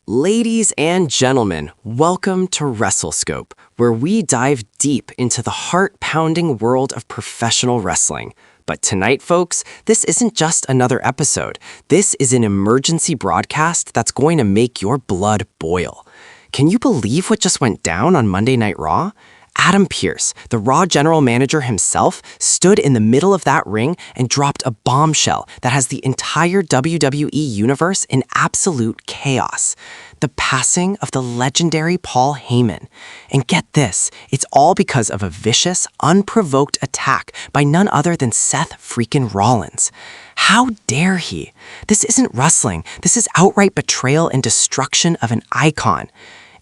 Ladies and gentlemen, welcome to WrestleScope, where we dive deep into the heart-pounding world of professional wrestling. But tonight, folks, this isn't just another episode. This is an emergency broadcast that's going to make your blood boil. Can you believe what just went down on Monday Night Raw? Adam Pearce, the Raw general manager himself, stood in the middle of that ring and dropped a bombshell that has the entire WWE universe in absolute chaos. The passing of the legendary Paul Heyman. And get this, it's all because of a vicious, unprovoked attack by none other than Seth freaking Rollins. How dare he? This isn't wrestling. This is outright betrayal and destruction of an icon.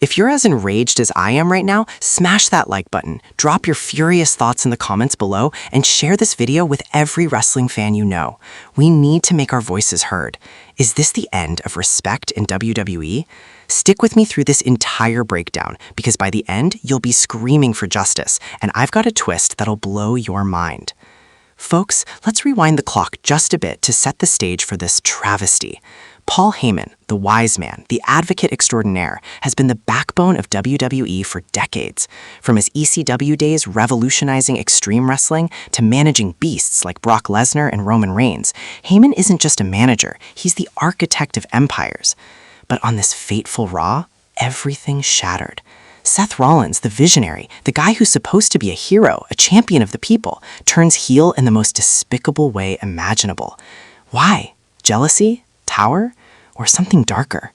If you're as enraged as I am right now, smash that like button, drop your furious thoughts in the comments below, and share this video with every wrestling fan you know. We need to make our voices heard. Is this the end of respect in WWE? Stick with me through this entire breakdown, because by the end, you'll be screaming for justice, and I've got a twist that'll blow your mind. Folks, let's rewind the clock just a bit to set the stage for this travesty. Paul Heyman, the wise man, the advocate extraordinaire, has been the backbone of WWE for decades. From his ECW days revolutionizing extreme wrestling to managing beasts like Brock Lesnar and Roman Reigns, Heyman isn't just a manager, he's the architect of empires. But on this fateful Raw, everything shattered. Seth Rollins, the visionary, the guy who's supposed to be a hero, a champion of the people, turns heel in the most despicable way imaginable. Why? Jealousy? Power? Or something darker?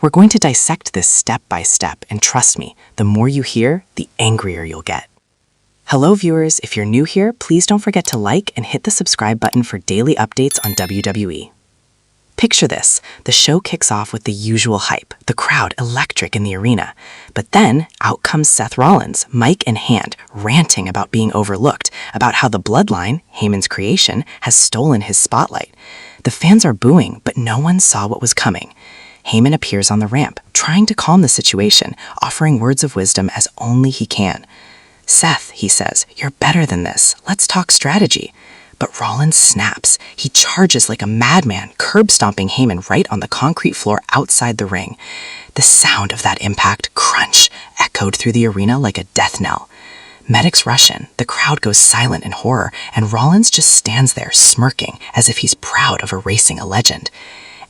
We're going to dissect this step by step, and trust me, the more you hear, the angrier you'll get. Hello viewers, if you're new here, please don't forget to like and hit the subscribe button for daily updates on WWE. Picture this, the show kicks off with the usual hype, the crowd electric in the arena. But then, out comes Seth Rollins, mic in hand, ranting about being overlooked, about how the Bloodline, Heyman's creation, has stolen his spotlight. The fans are booing, but no one saw what was coming. Heyman appears on the ramp, trying to calm the situation, offering words of wisdom as only he can. "Seth," he says, "you're better than this. Let's talk strategy." But Rollins snaps. He charges like a madman, curb-stomping Heyman right on the concrete floor outside the ring. The sound of that impact, crunch, echoed through the arena like a death knell. Medics rush in, the crowd goes silent in horror, and Rollins just stands there smirking as if he's proud of erasing a legend.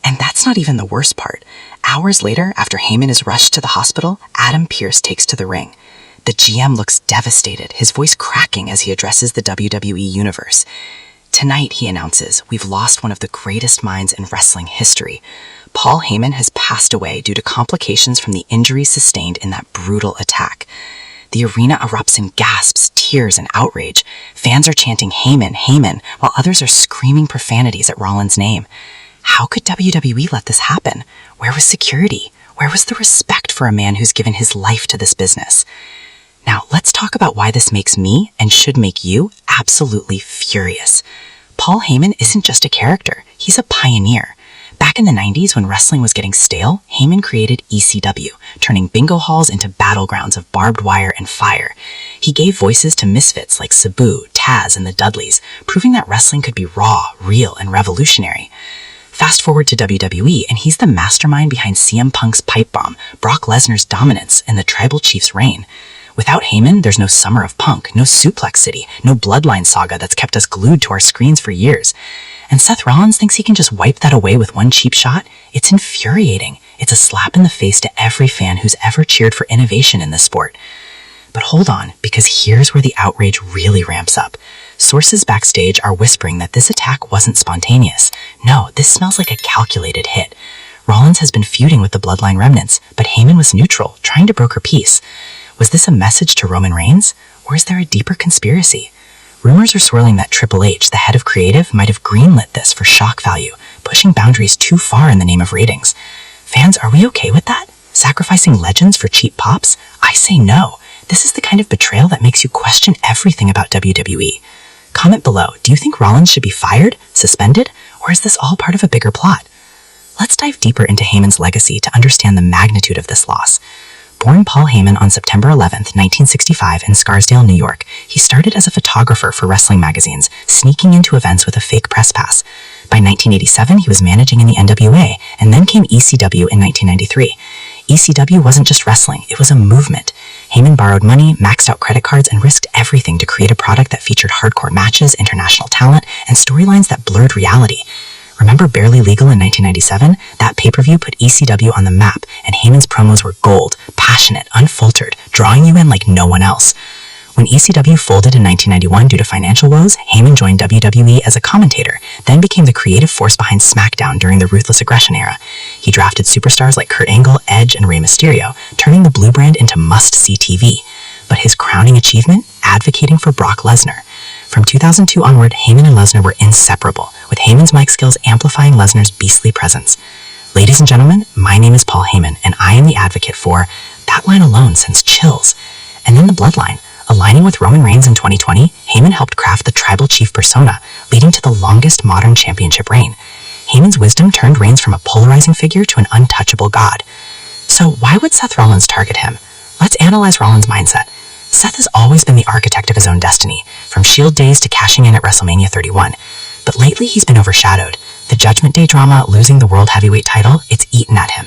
And that's not even the worst part. Hours later, after Heyman is rushed to the hospital, Adam Pearce takes to the ring. The GM looks devastated, his voice cracking as he addresses the WWE Universe. "Tonight," he announces, "we've lost one of the greatest minds in wrestling history. Paul Heyman has passed away due to complications from the injuries sustained in that brutal attack." The arena erupts in gasps, tears, and outrage. Fans are chanting "Heyman, Heyman," while others are screaming profanities at Rollins' name. How could WWE let this happen? Where was security? Where was the respect for a man who's given his life to this business? Now, let's talk about why this makes me, and should make you, absolutely furious. Paul Heyman isn't just a character, he's a pioneer. Back in the 90s, when wrestling was getting stale, Heyman created ECW, turning bingo halls into battlegrounds of barbed wire and fire. He gave voices to misfits like Sabu, Taz, and the Dudleys, proving that wrestling could be raw, real, and revolutionary. Fast forward to WWE, and he's the mastermind behind CM Punk's pipe bomb, Brock Lesnar's dominance, and the Tribal Chief's reign. Without Heyman, there's no Summer of Punk, no Suplex City, no Bloodline saga that's kept us glued to our screens for years. And Seth Rollins thinks he can just wipe that away with one cheap shot? It's infuriating. It's a slap in the face to every fan who's ever cheered for innovation in this sport. But hold on, because here's where the outrage really ramps up. Sources backstage are whispering that this attack wasn't spontaneous. No, this smells like a calculated hit. Rollins has been feuding with the Bloodline remnants, but Heyman was neutral, trying to broker peace. Was this a message to Roman Reigns, or is there a deeper conspiracy? Rumors are swirling that Triple H, the head of creative, might have greenlit this for shock value, pushing boundaries too far in the name of ratings. Fans, are we okay with that? Sacrificing legends for cheap pops? I say no. This is the kind of betrayal that makes you question everything about WWE. Comment below, do you think Rollins should be fired, suspended, or is this all part of a bigger plot? Let's dive deeper into Heyman's legacy to understand the magnitude of this loss. Born Paul Heyman on September 11, 1965 in Scarsdale, New York, he started as a photographer for wrestling magazines, sneaking into events with a fake press pass. By 1987, he was managing in the NWA, and then came ECW in 1993. ECW wasn't just wrestling, it was a movement. Heyman borrowed money, maxed out credit cards, and risked everything to create a product that featured hardcore matches, international talent, and storylines that blurred reality. Remember Barely Legal in 1997? That pay-per-view put ECW on the map, and Heyman's promos were gold, passionate, unfiltered, drawing you in like no one else. When ECW folded in 1991 due to financial woes, Heyman joined WWE as a commentator, then became the creative force behind SmackDown during the Ruthless Aggression era. He drafted superstars like Kurt Angle, Edge, and Rey Mysterio, turning the blue brand into must-see TV. But his crowning achievement? Advocating for Brock Lesnar. From 2002 onward, Heyman and Lesnar were inseparable, with Heyman's mic skills amplifying Lesnar's beastly presence. Ladies and gentlemen, my name is Paul Heyman, and I am the advocate for... That line alone sends chills. And then the bloodline. Aligning with Roman Reigns in 2020, Heyman helped craft the tribal chief persona, leading to the longest modern championship reign. Heyman's wisdom turned Reigns from a polarizing figure to an untouchable god. So why would Seth Rollins target him? Let's analyze Rollins' mindset. Seth has always been the architect of his own destiny, from Shield days to cashing in at WrestleMania 31. But lately he's been overshadowed. The Judgment Day drama, losing the World Heavyweight title, it's eaten at him.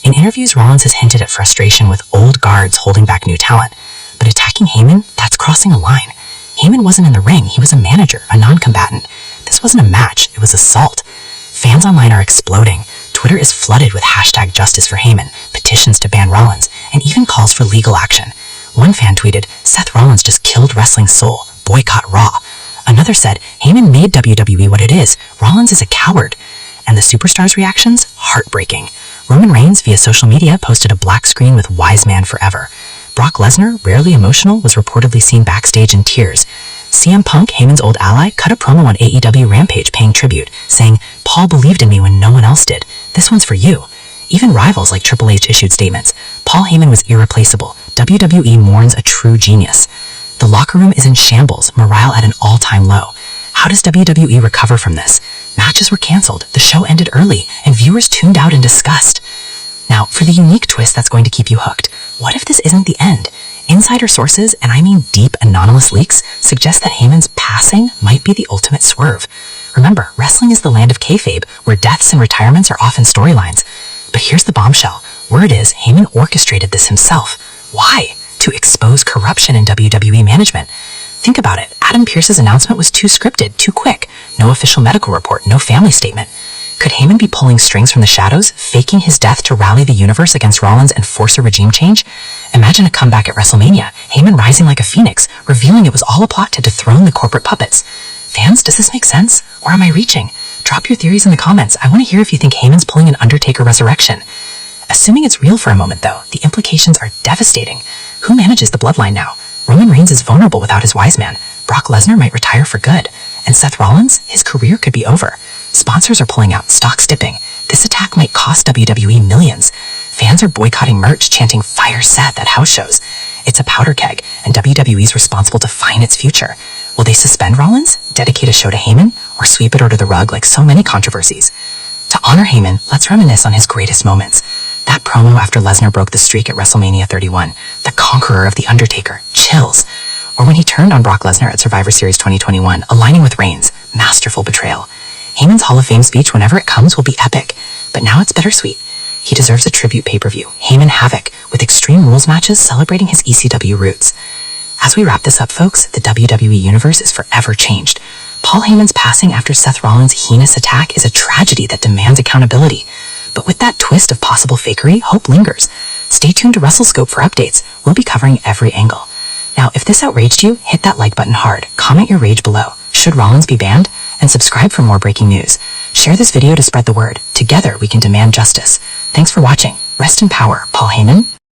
In interviews, Rollins has hinted at frustration with old guards holding back new talent. But attacking Heyman, that's crossing a line. Heyman wasn't in the ring, he was a manager, a non-combatant. This wasn't a match, it was assault. Fans online are exploding. Twitter is flooded with hashtag justice for Heyman, petitions to ban Rollins, and even calls for legal action. One fan tweeted, "Seth Rollins just killed wrestling's soul, boycott Raw." Another said, "Heyman made WWE what it is, Rollins is a coward." And the superstars' reactions? Heartbreaking. Roman Reigns, via social media, posted a black screen with "Wise Man Forever." Brock Lesnar, rarely emotional, was reportedly seen backstage in tears. CM Punk, Heyman's old ally, cut a promo on AEW Rampage paying tribute, saying, "Paul believed in me when no one else did. This one's for you." Even rivals like Triple H issued statements. Paul Heyman was irreplaceable. WWE mourns a true genius. The locker room is in shambles, morale at an all-time low. How does WWE recover from this? Matches were canceled, the show ended early, and viewers tuned out in disgust. Now, for the unique twist that's going to keep you hooked, what if this isn't the end? Insider sources, and I mean deep anonymous leaks, suggest that Heyman's passing might be the ultimate swerve. Remember, wrestling is the land of kayfabe, where deaths and retirements are often storylines. But here's the bombshell. Word is, Heyman orchestrated this himself. Why? To expose corruption in WWE management. Think about it. Adam Pearce's announcement was too scripted, too quick. No official medical report, no family statement. Could Heyman be pulling strings from the shadows, faking his death to rally the universe against Rollins and force a regime change? Imagine a comeback at WrestleMania, Heyman rising like a phoenix, revealing it was all a plot to dethrone the corporate puppets. Fans, does this make sense? Or am I reaching? Drop your theories in the comments. I want to hear if you think Heyman's pulling an Undertaker resurrection. Assuming it's real for a moment though, the implications are devastating. Who manages the bloodline now? Roman Reigns is vulnerable without his wise man. Brock Lesnar might retire for good. And Seth Rollins? His career could be over. Sponsors are pulling out, stocks dipping. This attack might cost WWE millions. Fans are boycotting merch, chanting "Fire Seth" at house shows. It's a powder keg, and WWE's responsible to find its future. Will they suspend Rollins, dedicate a show to Heyman, or sweep it under the rug like so many controversies? To honor Heyman, let's reminisce on his greatest moments. That promo after Lesnar broke the streak at WrestleMania 31, the conqueror of The Undertaker, chills. Or when he turned on Brock Lesnar at Survivor Series 2021, aligning with Reigns, masterful betrayal. Heyman's Hall of Fame speech, whenever it comes, will be epic. But now it's bittersweet. He deserves a tribute pay-per-view, Heyman Havoc, with Extreme Rules matches celebrating his ECW roots. As we wrap this up, folks, the WWE Universe is forever changed. Paul Heyman's passing after Seth Rollins' heinous attack is a tragedy that demands accountability. But with that twist of possible fakery, hope lingers. Stay tuned to WrestleScope for updates. We'll be covering every angle. Now, if this outraged you, hit that like button hard. Comment your rage below. Should Rollins be banned? And subscribe for more breaking news. Share this video to spread the word. Together, we can demand justice. Thanks for watching. Rest in power, Paul Heyman.